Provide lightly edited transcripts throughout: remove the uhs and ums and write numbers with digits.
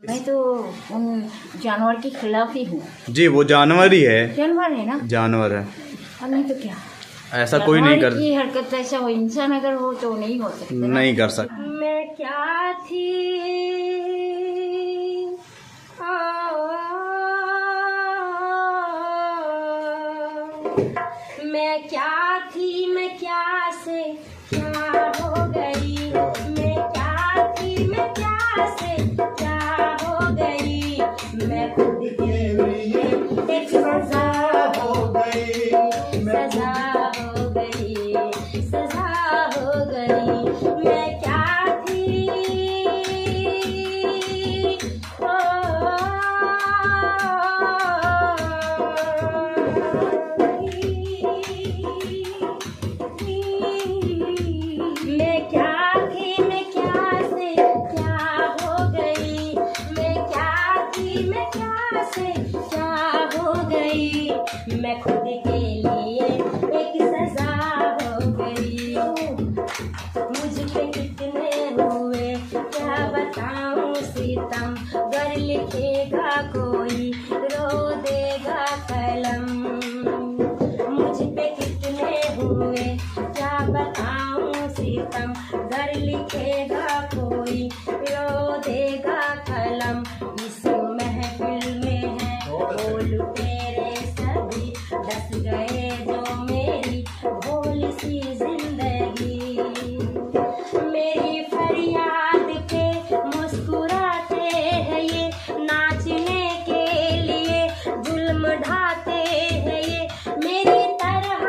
मैं तो उन जानवर के खिलाफ ही हूँ। जी, वो जानवर ही है। जानवर है ना, जानवर है। और नहीं तो क्या, ऐसा कोई नहीं कर, ये हरकत ऐसा हो, इंसान अगर हो तो नहीं हो सकता, नहीं कर सकता। मैं क्या थी, मैं क्या थी, मैं क्या से क्या हो गई, मैं क्या थी, मैं क्या से क्या हो गई, मैं खुद के लिए एक सजा हो गई, सजा हो गई, सजा हो गई, मैं क्या थी, मैं क्या थी, मैं क्या से क्या हो गई, मैं क्या थी, मैं क्या से क्या हो गई, मैं खुद के लिए एक सजा हो गई, मुझ पे कितने हुए क्या बताऊं सितम, गर लिखेगा कोई रो देगा कलम, मुझ पे कितने हुए क्या बताऊं सितम, गर लिखेगा कोई रो देगा कलम, इस महफिल में है बोल तेरे सभी, डस गए जो मेरी भोली सी जिंदगी, मेरी फरियाद पे मुस्कुराते हैं ये, नाचने के लिए जुल्म ढाते हैं ये, मेरी तरह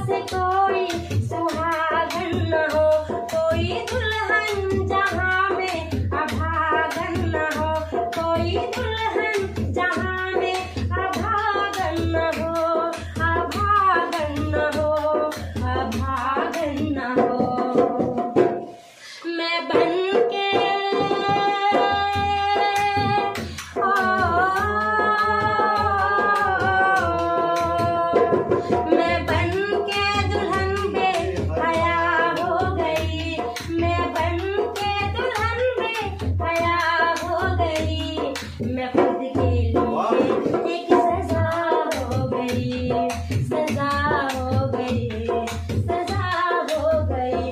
से कोई सुहागन न हो, कोई दुल्हन जहां में अभागन न हो, कोई दुल्हन जहां में अभागन न हो, अभागन न हो, अभागन न हो, मैं बन के मैं बन के दुल्हन बेहया हो गई, मैं बन के दुल्हन बेहया हो गई, मैं खुद के लिए एक सजा हो गई, सजा हो गई, सजा हो गई,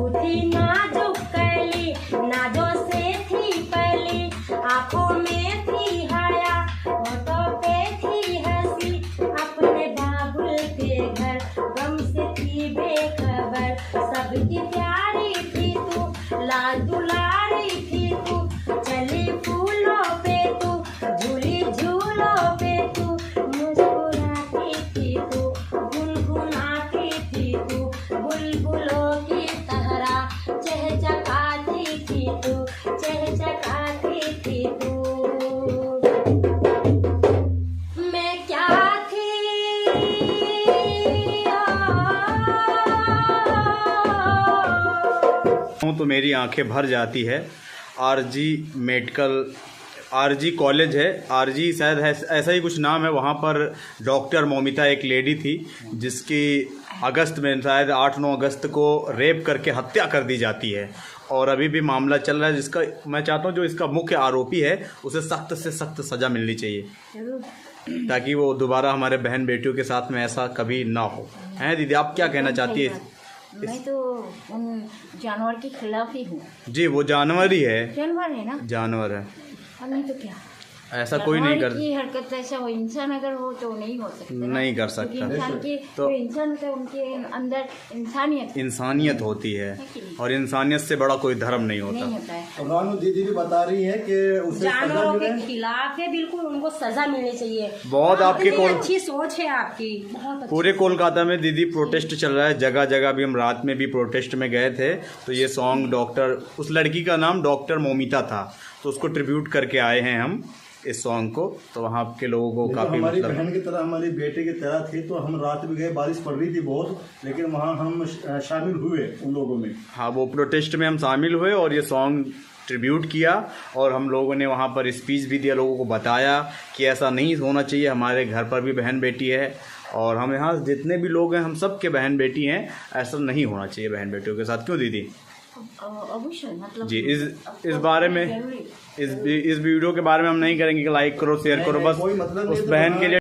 उठी नाजुक कैली, नाजो से थी पहली, आंखों में थी हया, होठों पे थी हंसी, अपने बाबुल के घर गम से थी बेखबर, सबकी प्यारी थी तू, लाल दुलारी थी तू, चली फूलों पे तू, झूली झूलों पे तू, मुस्कुराती थी तू, गुनगुनाती थी तू, बुलबुलों की तरह चहचकाती थी तू, चहचकाती थी तू, मैं क्या थी, तो मेरी आंखें भर जाती है। आरजी मेडिकल, आरजी कॉलेज है, आरजी शायद है, ऐसा ही कुछ नाम है। वहाँ पर डॉक्टर मोमिता एक लेडी थी जिसकी अगस्त में शायद 8-9 अगस्त को रेप करके हत्या कर दी जाती है, और अभी भी मामला चल रहा है, जिसका मैं चाहता हूँ जो इसका मुख्य आरोपी है उसे सख्त से सख्त सज़ा मिलनी चाहिए, ताकि वो दोबारा हमारे बहन बेटियों के साथ में ऐसा कभी ना हो। हैं दीदी, आप क्या कहना चाहती है? मैं तो उन जानवर के खिलाफ ही हूँ। जी, वो जानवर ही है। जानवर है ना, जानवर है। और नहीं तो क्या, ऐसा कोई नहीं कर, ये हरकत ऐसा हो, इंसान अगर हो तो नहीं हो सकता, नहीं कर सकता। इंसान की तो इंसान तो उनके अंदर इंसानियत होती है, और इंसानियत से बड़ा कोई धर्म नहीं होता। नहीं होता है। रानू दीदी भी बता रही है कि उसे जानवरों के खिलाफ है, बिल्कुल उनको सजा मिलनी चाहिए। बहुत आपकी अच्छी सोच है आपकी, बहुत पूरे कोलकाता में दीदी प्रोटेस्ट चल रहा है, जगह जगह भी। हम रात में भी प्रोटेस्ट में गए थे, तो ये सॉन्ग डॉक्टर, उस लड़की का नाम डॉक्टर मोमिता था, तो उसको ट्रिब्यूट करके आए हैं हम इस सॉन्ग को। तो वहाँ के लोगों को काफी हमारी बहन की तरह, हमारी बेटे की तरह थी, तो हम रात में गए, बारिश पड़ रही थी बहुत, लेकिन वहाँ हम शामिल हुए उन लोगों में। हाँ, वो प्रोटेस्ट में हम शामिल हुए और ये सॉन्ग ट्रिब्यूट किया, और हम लोगों ने वहाँ पर स्पीच भी दिया, लोगों को बताया कि ऐसा नहीं होना चाहिए, हमारे घर पर भी बहन बेटी है, और हम यहाँ जितने भी लोग हैं हम सब के बहन बेटी हैं, ऐसा नहीं होना चाहिए बहन बेटियों के साथ। क्यों दीदी? अवश्य मतलब जी। इस बारे में इस वीडियो के बारे में हम नहीं करेंगे कि लाइक करो शेयर करो, बस कोई मतलब नहीं उस तो बहन के लिए